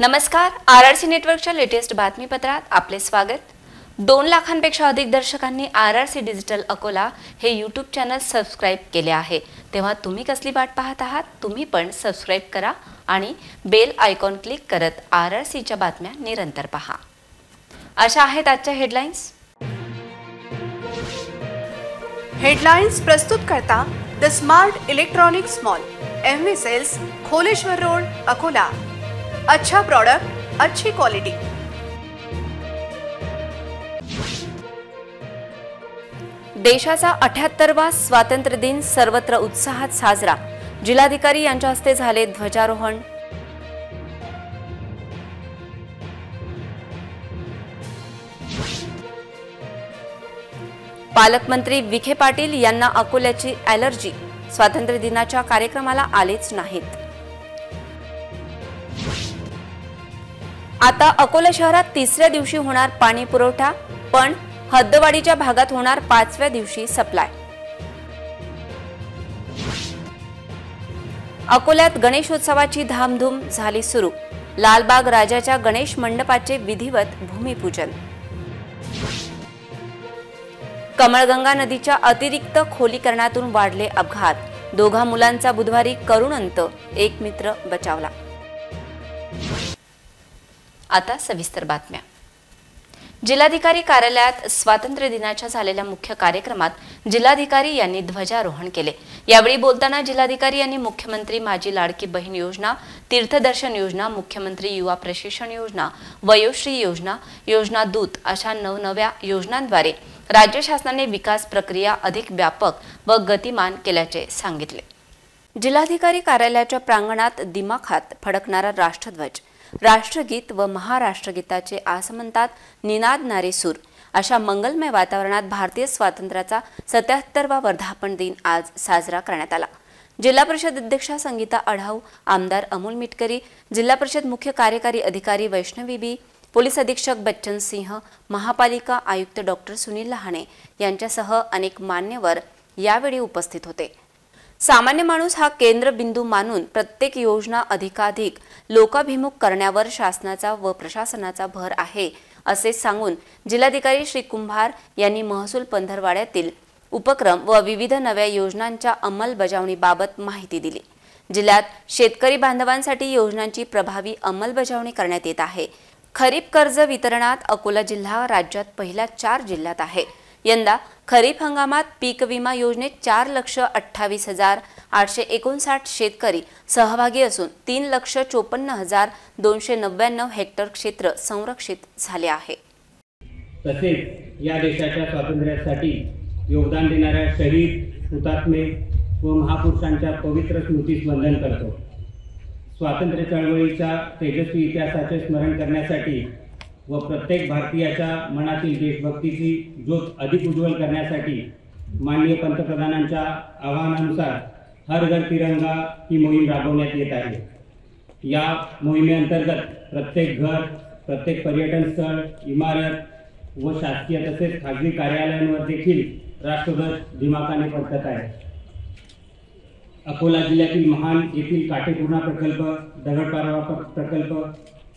नमस्कार, आरआरसी नेटवर्कच्या लेटेस्ट बातमीपत्रात आपले स्वागत। 2 लाखांपेक्षा अधिक दर्शकांनी आरआरसी डिजिटल अकोला हे यूट्यूब चॅनल सबस्क्राइब केले आहे। तेव्हा तुम्ही कसली वाट पाहत आहात? तुम्ही पण सबस्क्राइब करा आणि बेल आयकॉन क्लिक करत आरआरसीच्या बातम्या निरंतर पहा। अशा आहेत आजच्या हेडलाइन्स। हेडलाइन्स प्रस्तुत करता the smart electronics mall, MV sales, Kholeshwar road, Akola. अच्छा प्रोडक्ट, अच्छी क्वालिटी। देशाचा 78वा स्वातंत्र्य दिन सर्वत्र उत्साहात साजरा। जिल्हाधिकारी यांच्या हस्ते झाले ध्वजारोहण। पालकमंत्री विखे पाटील यांना अकोल्याची ॲलर्जी, स्वातंत्र्य दिनाच्या कार्यक्रमाला आलेच नाहीत। आता अकोला शहरात 3ऱ्या दिवशी होणार पाणी पुरवठा, पण हद्दवाढीच्या भागात होणार 5व्या दिवशी सप्लाय। अकोल्यात गणेशोत्सवाची धामधूम झाली सुरू। लालबाग राजाच्या गणेश मंडपाचे विधिवत भूमिपूजन। कमळगंगा नदीच्या अतिरिक्त खोलीकरणातून वाढले अपघात। दोघा मुलांचा बुधवारी करुण अंत, एक मित्र बचावला। आता सविस्तर बातम्या। जिल्हाधिकारी कार्यालयात स्वातंत्र्य दिनाच्या झालेल्या मुख्य कार्यक्रमात जिल्हाधिकारी यांनी ध्वजारोहण केले। यावेळी बोलताना जिल्हाधिकारी यांनी मुख्यमंत्री माझी लाडकी बहीण योजना, तीर्थदर्शन योजना, मुख्यमंत्री युवा प्रशिक्षण योजना, वयोश्री योजना, योजना दूत अशा नवनव्या योजनांद्वारे राज्य शासनाने विकास प्रक्रिया अधिक व्यापक व गतिमान केल्याचे सांगितले। जिल्हाधिकारी कार्यालयाच्या प्रांगणात दिमाखात फडकणारा राष्ट्रध्वज, राष्ट्रगीत व महाराष्ट्रगीताचे आसमंतात निनादणारे सूर अशा मंगलमय वातावरणात भारतीय स्वातंत्र्याचा 77वा वर्धापन दिन आज साजरा करण्यात आला। जिल्हा परिषद अध्यक्षा संगीता अढाऊ, आमदार अमोल मिटकरी, जिल्हा परिषद मुख्य कार्यकारी अधिकारी वैष्णवी बी, पोलीस अधीक्षक बच्चन सिंह, महापालिका आयुक्त डॉक्टर सुनील लहाणे यांच्यासह अनेक मान्यवर यावेळी उपस्थित होते। सामान्य माणूस हा केंद्रबिंदू मानून प्रत्येक योजना अधिकाधिक लोकाभिमुख करण्यावर शासनाचा व प्रशासनाचा भर आहे असे सांगून जिल्हाधिकारी श्री कुंभार यांनी महसूल पंधरवाड्यातील उपक्रम व विविध नव्या योजनांच्या अंमलबजावणीबाबत माहिती दिली। जिल्ह्यात शेतकरी बांधवांसाठी योजनांची प्रभावी अंमलबजावणी करण्यात येत आहे। खरीप कर्ज वितरणात अकोला जिल्हा राज्यात पहिल्या 4 जिल्ह्यात आहे। यंदा खरीप हंगामात पीक विमा योजनेत 4,28,859 शेतकरी सहभागी असून 3,54,299 हेक्टर क्षेत्र संरक्षित झाले आहे। तसेच या देशाच्या स्वातंत्र्यासाठी योगदान देणाऱ्या शहीद, हुतात्मे व महापुरुषांच्या पवित्र स्मृतीस वंदन करतो। स्वातंत्र्य चळवळीच्या तेजस्वी इतिहासाचे स्मरण करण्यासाठी व प्रत्येक भारतीयाच्या मनातील देशभक्तीची ज्योत अधिक उज्ज्वल करण्यासाठी माननीय पंतप्रधानांच्या आवाहनानुसार हर घर तिरंगा ही मोहीम राबवण्यात येत आहे। या मोहिमेअंतर्गत प्रत्येक घर, प्रत्येक पर्यटन स्थळ, इमारत व शासकीय तसेच खाजगी कार्यालयांवर देखील राष्ट्रध्वज दिमाखाने फडकत आहे। अकोला जिल्ह्यातील महान येथील काटेपूर्णा प्रकल्प, दगडपारवा प्रकल्प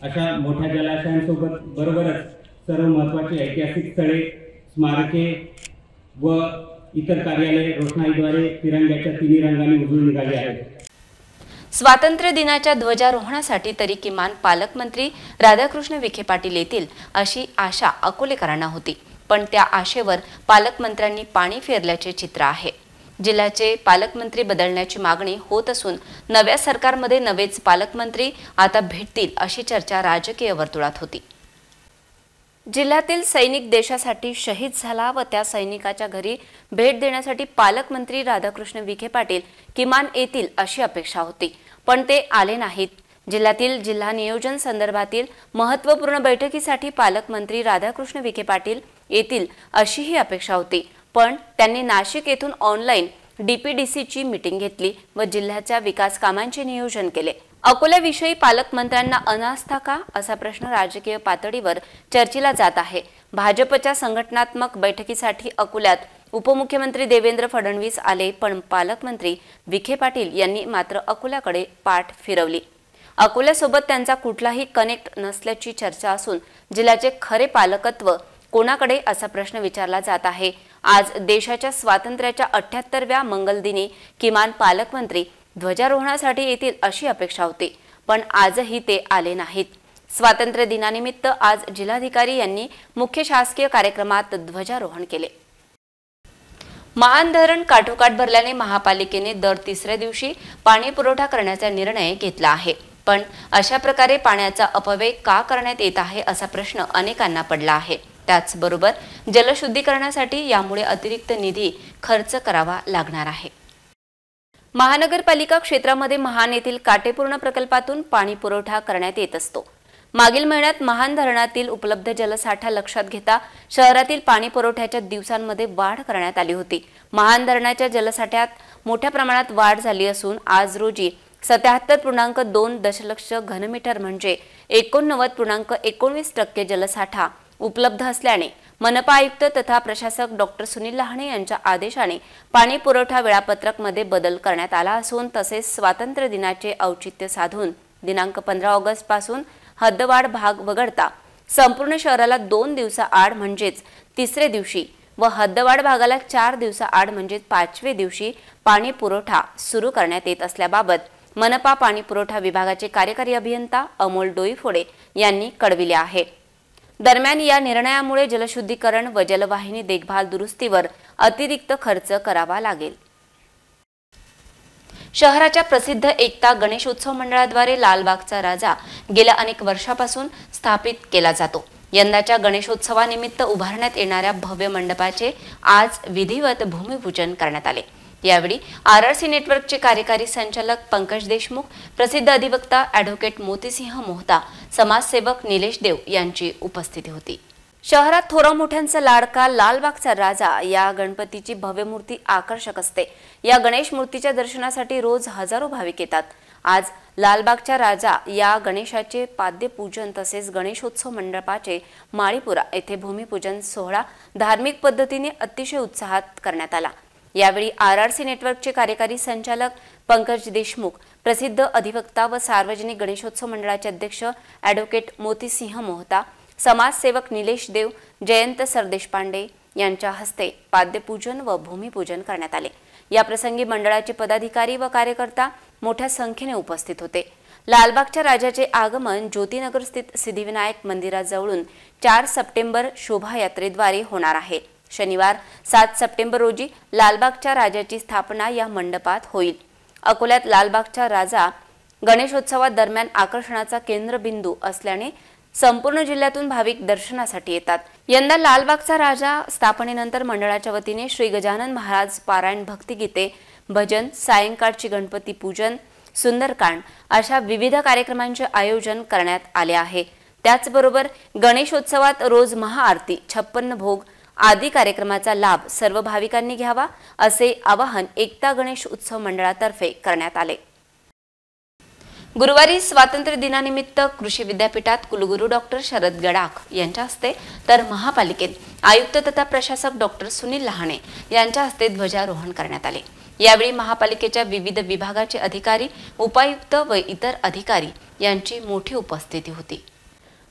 अशा मोठ्या जलाशयांसोबत बरोबरच सर्व महत्त्वाची ऐतिहासिक स्थळे, स्मारके व इतर कार्यालये रोषणाईद्वारे तिरंग्याच्या 3 रंगांनी उजळून निघाली आहेत। स्वातंत्र्य दिनाच्या ध्वजारोहणासाठी तरी किमान पालकमंत्री राधाकृष्ण विखे पाटील येतील अशी आशा अकोलेकरांना होती, पण त्या आशेवर पालकमंत्र्यांनी पाणी फेरल्याचे चित्र आहे। जिल्ह्याचे पालकमंत्री बदलण्याची मागणी होत असून नव्या सरकारमध्ये नवेच पालकमंत्री आता भेटतील अशी चर्चा राजकीय वर्तुळात होती। जिल्ह्यातील सैनिक देशासाठी शहीद झाला व त्या सैनिकाच्या घरी भेट देण्यासाठी पालकमंत्री राधाकृष्ण विखे पाटील किमान येतील अशी अपेक्षा होती, पण ते आले नाहीत। जिल्ह्यातील जिल्हा नियोजन संदर्भातील महत्त्वपूर्ण बैठकीसाठी पालकमंत्री राधाकृष्ण विखे पाटील येतील अशीही अपेक्षा होती, पण त्यांनी नाशिक येथून ऑनलाईन डीपीडीसीची मीटिंग घेतली व जिल्ह्याच्या विकास कामांचे नियोजन केले। अकोल्याविषयी पालकमंत्र्यांना अनास्था का असा प्रश्न राजकीय पातळीवर चर्चेला जात आहे। भाजपच्या संघटनात्मक बैठकीसाठी अकोल्यात उपमुख्यमंत्री देवेंद्र फडणवीस आले, पण पालकमंत्री विखे पाटील यांनी मात्र अकोल्याकडे पाठ फिरवली। अकोल्यासोबत त्यांचा कुठलाही कनेक्ट नसल्याची चर्चा असून जिल्ह्याचे खरे पालकत्व कोणाकडे असा प्रश्न विचारला जात आहे। आज देशाच्या स्वातंत्र्याच्या 78व्या मंगलदिनी किमान पालकमंत्री ध्वजारोहणासाठी येतील अशी अपेक्षा होती, पण आजही ते आले नाहीत। स्वातंत्र्य दिनानिमित्त आज जिल्हाधिकारी यांनी मुख्य शासकीय कार्यक्रमात ध्वजारोहण केले। महान धरण काठोकाठ भरल्याने महापालिकेने दर तिसऱ्या दिवशी पाणी पुरवठा करण्याचा निर्णय घेतला आहे, पण अशा प्रकारे पाण्याचा अपव्यय का करण्यात येत आहे असा प्रश्न अनेकांना पडला आहे। त्याचबरोबर जलशुद्धीकरणासाठी यामुळे अतिरिक्त निधी खर्च करावा लागणार आहे। महानगरपालिका क्षेत्रामध्ये महान येथील काटेपूर्ण प्रकल्पातून पाणी पुरवठा करण्यात येत असतो। मागील महिन्यात महान धरणातील उपलब्ध जलसाठा लक्षात घेता शहरातील पाणी पुरवठ्याच्या दिवसांमध्ये वाढ करण्यात आली होती। महान धरणाच्या जलसाठ्यात मोठ्या प्रमाणात वाढ झाली असून आज रोजी 77.2 दशलक्ष घनमीटर म्हणजे 89.19% जलसाठा उपलब्ध असल्याने मनपा आयुक्त तथा प्रशासक डॉक्टर सुनील लहाणे यांच्या आदेशाने पाणी पुरवठा वेळापत्रकमध्ये बदल करण्यात आला असून तसेच स्वातंत्र्य दिनाचे औचित्य साधून दिनांक 15 ऑगस्ट पासून हद्दवाढ भाग वगळता संपूर्ण शहराला 2 दिवसाआड म्हणजेच तिसरे दिवशी व हद्दवाढ भागाला 4 दिवसाआड म्हणजेच 5वें दिवशी पाणी पुरवठा सुरू करण्यात येत असल्याबाबत मनपा पाणी पुरवठा विभागाचे कार्यकारी अभियंता अमोल डोईफोडे यांनी कळविले आहे। दरम्यान या निर्णयामुळे जलशुद्धीकरण व जलवाहिनी देखभाल दुरुस्तीवर अतिरिक्त खर्च करावा लागेल। शहराच्या प्रसिद्ध एकता गणेश उत्सव मंडळाद्वारे लालबागचा राजा गेल्या अनेक वर्षापासून स्थापित केला जातो। यंदाच्या गणेशोत्सवानिमित्त उभारण्यात येणाऱ्या भव्य मंडपाचे आज विधिवत भूमिपूजन करण्यात आले। यावेळी आरआरसी नेटवर्कचे कार्यकारी संचालक पंकज देशमुख, प्रसिद्ध अधिवक्ता ॲडव्होकेट मोतीसिंह मोहता, समाजसेवक निलेश देव यांची उपस्थिती होती। शहरात थोरा मोठ्यांचा लाडका लालबागचा राजा या गणपतीची भव्य मूर्ती आकर्षक असते। या गणेश मूर्तीच्या दर्शनासाठी रोज हजारो भाविक येतात। आज लालबागच्या राजा या गणेशाचे पाद्यपूजन तसेच गणेशोत्सव मंडपाचे माळीपुरा येथे भूमिपूजन सोहळा धार्मिक पद्धतीने अतिशय उत्साहात करण्यात आला। यावेळी आरआरसी नेटवर्कचे कार्यकारी संचालक पंकज देशमुख, प्रसिद्ध अधिवक्ता व सार्वजनिक गणेशोत्सव मंडळाचे अध्यक्ष ॲडव्होकेट मोतीसिंह मोहता, समाजसेवक निलेश देव, जयंत सरदेशपांडे यांच्या हस्ते पाद्यपूजन व भूमिपूजन करण्यात आले। या प्रसंगी मंडळाचे पदाधिकारी व कार्यकर्ता मोठ्या संख्येने उपस्थित होते। लालबागच्या राजाचे आगमन ज्योतिनगर स्थित सिद्धिविनायक मंदिराजवळून 4 सप्टेंबर शोभायात्रेद्वारे होणार आहे। शनिवार 7 सप्टेंबर रोजी लालबागच्या राजाची स्थापना या मंडपात होईल। अकोल्यात लालबागचा राजा गणेशोत्सवादरम्यान आकर्षणाचा केंद्रबिंदू असल्याने संपूर्ण जिल्ह्यातून भाविक दर्शनासाठी येतात। यंदा लालबागचा राजा स्थापनेनंतर मंडळाच्या वतीने श्री गजानन महाराज पारायण भक्तिगीते, भजन, सायंकाळची गणपती पूजन, सुंदरकांड अशा विविध कार्यक्रमांचे आयोजन करण्यात आले आहे। त्याचबरोबर गणेशोत्सवात रोज महाआरती, 56 भोग आदी कार्यक्रमाचा लाभ सर्व भाविकांनी घ्यावा असे आवाहन एकता गणेश उत्सव मंडळातर्फे करण्यात आले। गुरुवारी स्वातंत्र्य दिनानिमित्त कृषी विद्यापीठात कुलगुरू डॉक्टर शरद गडाख यांच्या हस्ते तर महापालिकेत आयुक्त तथा प्रशासक डॉक्टर सुनील लहाणे यांच्या हस्ते ध्वजारोहण करण्यात आले। यावेळी महापालिकेच्या विविध विभागाचे अधिकारी, उपायुक्त व इतर अधिकारी यांची मोठी उपस्थिती होती।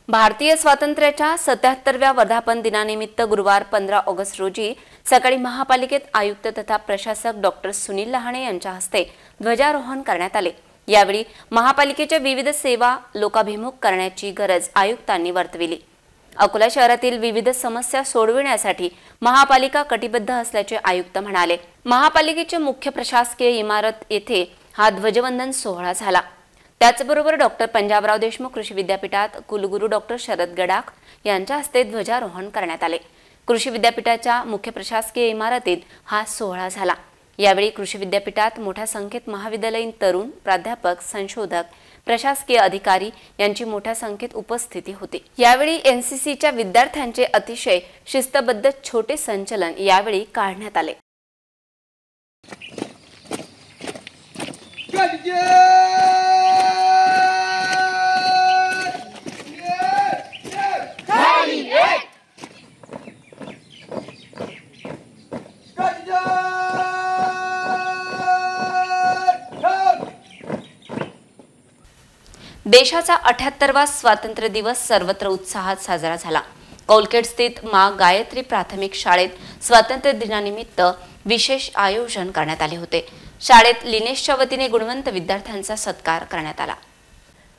भारतीय स्वातंत्र्याच्या 77व्या वर्धापन दिनानिमित्त गुरुवार 15 ऑगस्ट रोजी सकाळी महापालिकेत आयुक्त तथा प्रशासक डॉक्टर सुनील लहाणे यांच्या हस्ते ध्वजारोहण करण्यात आले। यावेळी महापालिकेच्या विविध सेवा लोकाभिमुख करण्याची गरज आयुक्तांनी वर्तविली। अकोला शहरातील विविध समस्या सोडविण्यासाठी महापालिका कटिबद्ध असल्याचे आयुक्त म्हणाले। महापालिकेचे मुख्य प्रशासकीय इमारत येथे हा ध्वजवंदन सोहळा झाला। त्याचबरोबर डॉक्टर पंजाबराव देशमुख कृषी विद्यापीठात कुलगुरू डॉक्टर शरद गडाख यांच्या हस्ते ध्वजारोहण करण्यात आले। कृषी विद्यापीठाच्या मुख्य प्रशासकीय इमारतीत हा सोहळा झाला। यावेळी कृषी विद्यापीठात मोठ्या संख्येत महाविद्यालयीन तरुण, प्राध्यापक, संशोधक, प्रशासकीय अधिकारी यांची मोठ्या संख्येत उपस्थिती होती। यावेळी एनसीसीच्या विद्यार्थ्यांचे अतिशय शिस्तबद्ध छोटे संचलन यावेळी काढण्यात आले। देशाचा 78वा स्वातंत्र्य दिवस सर्वत्र उत्साहात साजरा झाला। कौलखेड स्थित मा गायत्री प्राथमिक शाळेत स्वातंत्र्य दिनानिमित्त विशेष आयोजन करण्यात आले होते। शाळेत लिनेशच्या वतीने गुणवंत विद्यार्थ्यांचा सत्कार करण्यात आला।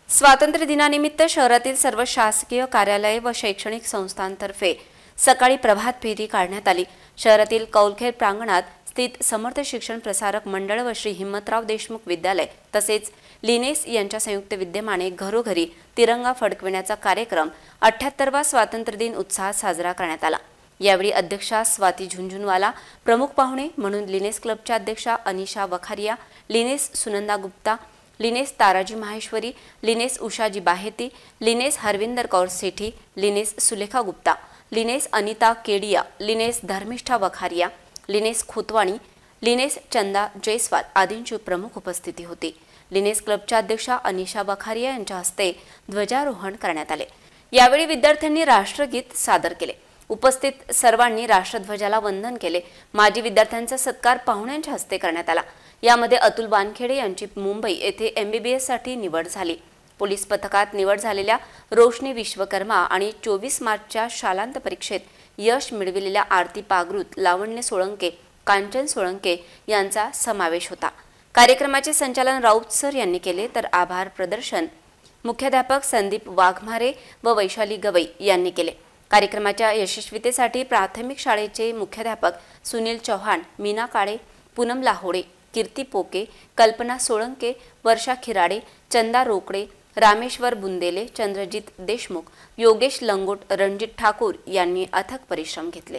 स्वातंत्र्य दिनानिमित्त शहरातील सर्व शासकीय कार्यालये व शैक्षणिक संस्थांतर्फे सकाळी प्रभात फेरी काढण्यात आली। शहरातील कौलखेड प्रांगणात स्थित समर्थ शिक्षण प्रसारक मंडळ व श्री हिम्मतराव देशमुख विद्यालय तसेच लिनेस यांच्या संयुक्त विद्यमाने घरोघरी तिरंगा फडकविण्याचा कार्यक्रम 78वा स्वातंत्र्य दिन उत्साहात साजरा करण्यात आला। यावेळी अध्यक्षा स्वाती झुंझुनवाला, प्रमुख पाहुणे म्हणून लिनेस क्लबच्या अध्यक्षा Anisha Vakharia, Lioness Sunanda Gupta, Lioness Taraji Maheshwari, Lioness Ushaji Baheti, Lioness Harvinder Kaur Sethi, Lioness Sulekha Gupta, Lioness Anita Kedia, Lioness Dharmishtha Vakharia, Lioness Khotwani, Lioness Chanda Jaiswal आदींची प्रमुख उपस्थिती होती। लिनेस क्लबच्या अध्यक्षा अनिशा वखारिया यांच्या हस्ते ध्वजारोहण करण्यात आले। यावेळी विद्यार्थ्यांनी राष्ट्रगीत सादर केले। उपस्थित सर्वांनी राष्ट्रध्वजाला वंदन केले। माजी विद्यार्थ्यांचा सत्कार पाहुण्यांच्या हस्ते करण्यात आला। यामध्ये अतुल वानखेडे यांची मुंबई येथे MBBS साठी निवड झाली। पोलीस पथकात निवड झालेल्या रोशनी विश्वकर्मा आणि 24 मार्चच्या शालांत परीक्षेत यश मिळविलेल्या आरती पागृत, लावण्य सोळंके, कांचन सोळंके यांचा समावेश होता। कार्यक्रमाचे संचालन राऊत सर यांनी केले तर आभार प्रदर्शन मुख्याध्यापक संदीप वाघमारे व वैशाली गवई यांनी केले। कार्यक्रमाच्या यशस्वीतेसाठी प्राथमिक शाळेचे मुख्याध्यापक सुनील चौहान, मीना काळे, पूनम लाहोडे, कीर्ती पोके, कल्पना सोळंके, वर्षा खिराडे, चंदा रोकडे, रामेश्वर बुंदेले, चंद्रजित देशमुख, योगेश लंगोट, रणजित ठाकूर यांनी अथक परिश्रम घेतले।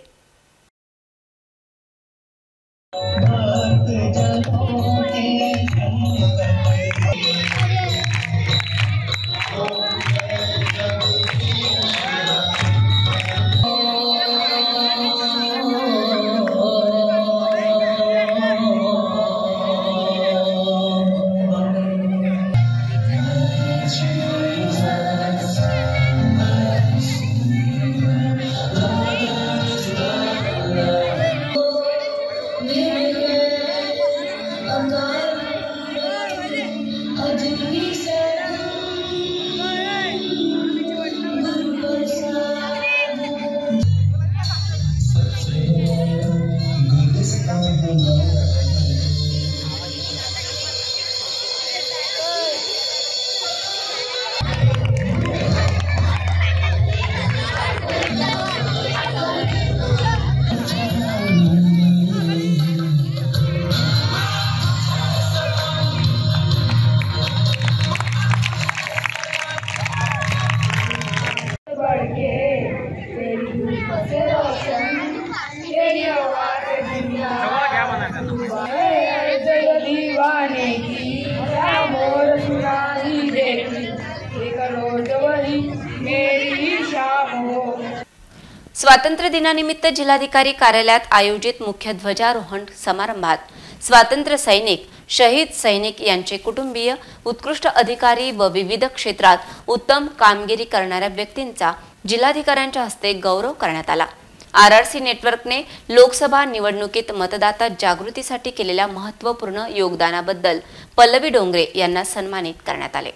स्वातंत्र्य दिनानिमित्त जिल्हाधिकारी कार्यालयात आयोजित मुख्य ध्वजारोहण समारंभात स्वातंत्र्य सैनिक, शहीद सैनिक यांचे कुटुंबीय, उत्कृष्ट अधिकारी व विविध क्षेत्रात उत्तम कामगिरी करणाऱ्या व्यक्तींचा जिल्हाधिकाऱ्यांच्या हस्ते गौरव करण्यात आला। RRC नेटवर्कने लोकसभा निवडणुकीत मतदाता जागृतीसाठी केलेल्या महत्त्वपूर्ण योगदानाबद्दल पल्लवी डोंगरे यांना सन्मानित करण्यात आले।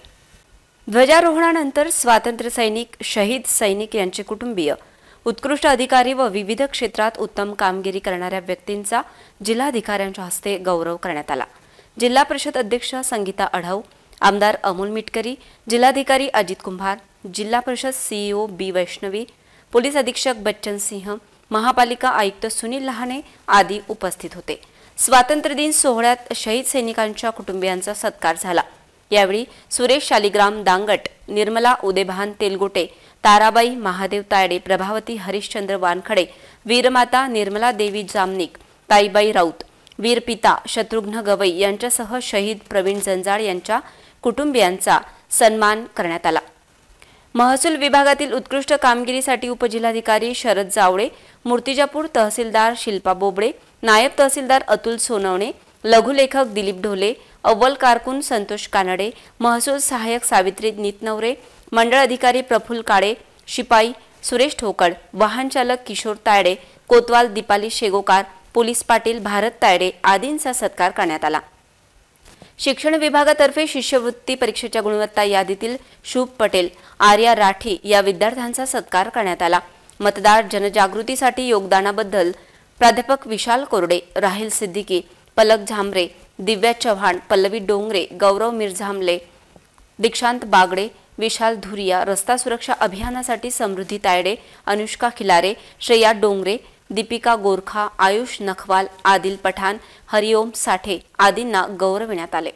ध्वजारोहणानंतर स्वातंत्र्य सैनिक, शहीद सैनिक यांचे कुटुंबीय, उत्कृष्ट अधिकारी व विविध क्षेत्रात उत्तम कामगिरी करणाऱ्या व्यक्तींचा जिल्हाधिकाऱ्यांच्या हस्ते गौरव करण्यात आला। जिल्हा परिषद अध्यक्ष संगीता अढाऊ, आमदार अमोल मिटकरी, जिल्हाधिकारी अजित कुंभार, जिल्हा परिषद CEO B वैष्णवी, पोलीस अधीक्षक बच्चन सिंह, महापालिका आयुक्त सुनील लहाने आदी उपस्थित होते। स्वातंत्र्य दिन सोहळ्यात शहीद सैनिकांच्या कुटुंबियांचा सत्कार झाला। यावेळी सुरेश शालिग्राम दांगट, निर्मला उदेभान तेलगोटे, ताराबाई महादेव तायडे, प्रभावती हरिश्चंद्र वानखडे, वीरमाता निर्मला देवी जामनिक, ताईबाई राऊत, वीरपिता शत्रुघ्न गवई यांच्यासह शहीद प्रवीण जंजाळ यांच्या कुटुंबियांचा सन्मान करण्यात आला। महसूल विभागातील उत्कृष्ट कामगिरीसाठी उपजिल्हाधिकारी शरद जावळे, मूर्तिजापूर तहसीलदार शिल्पा बोबडे, नायब तहसीलदार अतुल सोनवणे, लघुलेखक दिलीप ढोले, अव्वल कारकून संतोष कानडे, महसूल सहाय्यक सावित्री नितनवरे, मंडळ अधिकारी प्रफुल्ल काळे, शिपाई सुरेश ठोकड, वाहन चालक किशोर तायडे, कोतवाल दीपाली शेगोकार, पोलीस पाटील भारत तायडे आदींचा सत्कार करण्यात आला। शिक्षण विभागातर्फे शिष्यवृत्ती परीक्षेच्या गुणवत्ता यादीतील शुभ पटेल, आर्या राठी या विद्यार्थ्यांचा सत्कार करण्यात आला। मतदार जनजागृतीसाठी योगदानाबद्दल प्राध्यापक विशाल कोरडे, राहिल सिद्दीकी, पलक झांबरे, दिव्या चव्हाण, पल्लवी डोंगरे, गौरव मिरझामले, दीक्षांत बागडे, विशाल धुरिया, रस्ता सुरक्षा अभियानासाठी समृद्धी तायडे, अनुष्का खिलारे, श्रेया डोंगरे, दीपिका गोरखा, आयुष नखवाल, आदिल पठाण, हरिओम साठे आदींना गौरविण्यात आले।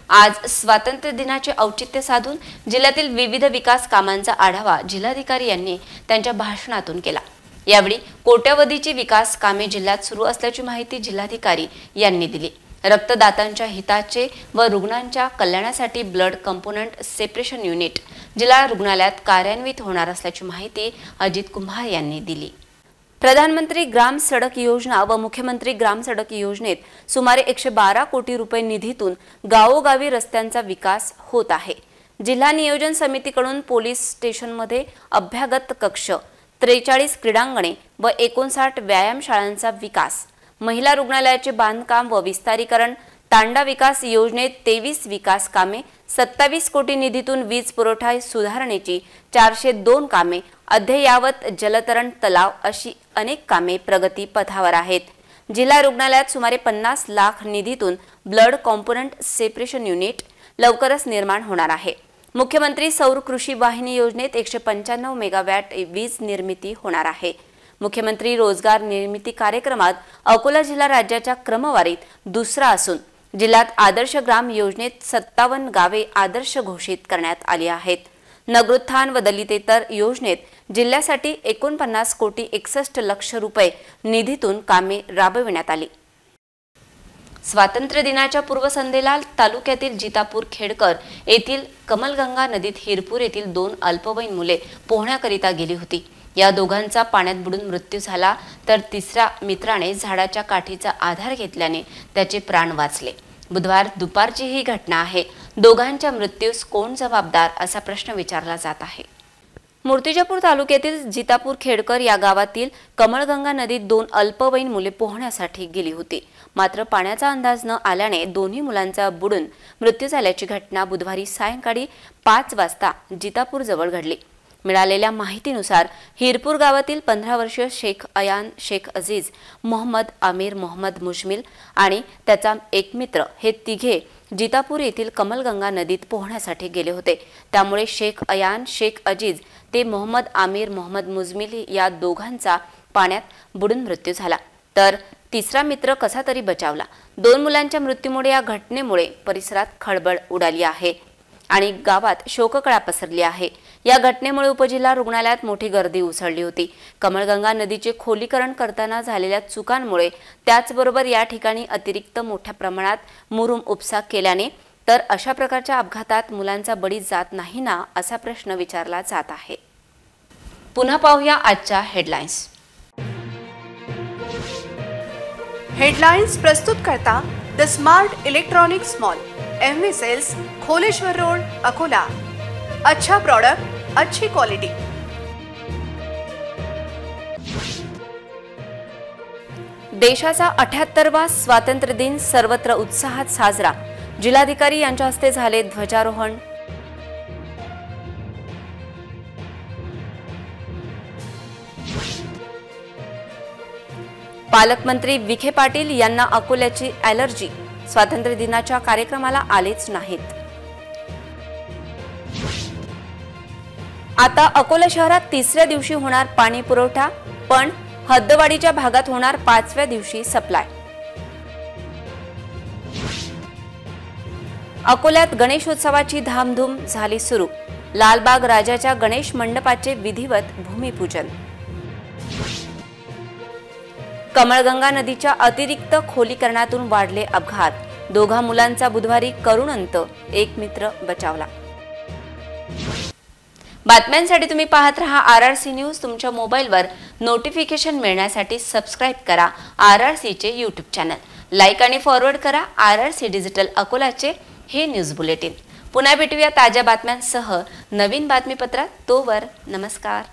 आज स्वातंत्र्य दिनाचे औचित्य साधून जिल्ह्यातील विविध विकास कामांचा आढावा जिल्हाधिकारी यांनी त्यांच्या भाषणातून केला। यावेळी कोट्यवधीची विकास कामे जिल्ह्यात सुरू असल्याची माहिती जिल्हाधिकारी यांनी दिली। रक्तदात्यांच्या हिताचे व रुग्णांच्या कल्याणासाठी ब्लड कंपोनंट सेपरेशन युनिट जिल्हा रुग्णालयात कार्यान्वित होणार असल्याची माहिती अजित कुंभार यांनी दिली। प्रधानमंत्री ग्राम सडक योजना व मुख्यमंत्री ग्राम सडक योजनेत सुमारे 112 कोटी रुपये निधीतून गावोगावी रस्त्यांचा विकास होत आहे। जिल्हा नियोजन समितीकडून पोलीस स्टेशनमध्ये अभ्यागत कक्ष, 43 क्रीडांगणे व 59 व्यायामशाळांचा विकास, महिला रुग्णालयाचे बांधकाम व विस्तारीकरण, तांडा विकास योजनेत 23 विकास कामे, 27 कोटी निधीतून वीज पुरवठा सुधारणेची 402 कामे, अद्ययावत जलतरण तलाव अशी अनेक कामे प्रगती पथावर आहेत। जिल्हा रुग्णालयात सुमारे 50 लाख निधीतून ब्लड कॉम्पोनंट सेपरेशन युनिट लवकरच निर्माण होणार आहे। मुख्यमंत्री सौर कृषी वाहिनी योजनेत 195 मेगावॅट वीज निर्मिती होणार आहे। मुख्यमंत्री रोजगार निर्मिती कार्यक्रमात अकोला जिल्हा राज्याच्या क्रमवारीत दुसरा असून जिल्ह्यात आदर्श ग्राम योजनेत 57 गावे आदर्श घोषित करण्यात आली आहेत। नगरोत्थान व दलितेतर योजनेत जिल्ह्यासाठी 49 कोटी 61 लक्ष रुपये निधीतून कामे राबविण्यात आली। स्वातंत्र्य दिनाच्या पूर्वसंध्येला तालुक्यातील जितापूर खेडकर येथील कमलगंगा नदीत हिरपूर येथील 2 अल्पवयीन मुले पोहण्याकरिता गेली होती। या दोघांचा पाण्यात बुडून मृत्यू झाला तर तिसऱ्या मित्राने झाडाच्या काठीचा आधार घेतल्याने त्याचे प्राण वाचले। बुधवार दुपारची ही घटना आहे। दोघांच्या मृत्यूस कोण जबाबदार असा प्रश्न विचारला जात आहे। मूर्तिजापूर तालुक्यातील जितापूर खेडकर या गावातील कमलगंगा नदीत 2 अल्पवयीन मुले पोहण्यासाठी गेली होती। मात्र पाण्याचा अंदाज न आल्याने दोन्ही मुलांचा बुडून मृत्यू झाल्याची घटना बुधवारी सायंकाळी 5 वाजता जितापूर जवळ घडली। मिळालेल्या माहितीनुसार हिरपूर गावातील 15 वर्षीय शेख अयान शेख अजीज, मोहम्मद आमिर मोहम्मद मुजमिल आणि त्याचा एक मित्र हे तिघे जितापूर येथील कमलगंगा नदीत पोहण्यासाठी गेले होते। त्यामुळे शेख अयान शेख अजीज ते मोहम्मद आमिर मोहम्मद मुजमिल या दोघांचा पाण्यात बुडून मृत्यू झाला तर तिसरा मित्र कसा तरी बचावला। 2 मुलांच्या मृत्यूमुळे या घटनेमुळे परिसरात खळबळ उडाली आहे आणि गावात शोककळा पसरली आहे। या घटनेमुळे उपजिल्हा रुग्णालयात मोठी गर्दी उसळली होती। कमलगंगा नदीचे खोलीकरण करताना झालेल्या चुकांमुळे त्याचबरोबर या ठिकाणी अतिरिक्त मोठ्या प्रमाणात मुरुम उपसा केल्याने तर अशा प्रकारच्या अपघातात मुलांचा बळी जात नाही ना असा प्रश्न विचारला जात आहे। पुन्हा पाहूया आजच्या हेडलाईन्स। हेडलाइंस प्रस्तुत करता the smart electronics mall, MV sales, Kholeshwar road, Akola. अच्छा प्रोडक्ट, अच्छी क्वालिटी। देशाचा 78वा स्वातंत्र्य दिन सर्वत्र उत्साहात साजरा। जिल्हाधिकारी यांच्या हस्ते झाले ध्वजारोहण। पालकमंत्री विखे पाटील यांना अकोल्याची ॲलर्जी, स्वातंत्र्य दिनाच्या कार्यक्रमाला आलेच नाहीत। आता अकोला शहरात 3ऱ्या दिवशी होणार पाणी पुरवठा, पण हद्दवाढीच्या भागात होणार 5व्या दिवशी सप्लाय। अकोल्यात गणेशोत्सवाची धामधूम झाली सुरू। लालबाग राजाच्या गणेश मंडपाचे विधिवत भूमिपूजन। कमलगंगा नदीच्या अतिरिक्त खोलीकरणातून वाढले अपघात। 2 मुलांचा बुधवारी करुण अंत, एक मित्र बचावला। बातम्यांसाठी तुम्ही पाहत रहा RRC न्यूज। तुमच्या मोबाईलवर नोटिफिकेशन मिळण्यासाठी सबस्क्राइब करा RRC चे YouTube चॅनल, लाईक आणि फॉरवर्ड करा RRC डिजिटल अकोलाचे हे न्यूज बुलेटिन। पुन्हा भेटूया ताज्या बातम्यांसह नवीन बातमीपत्रात। तोवर नमस्कार।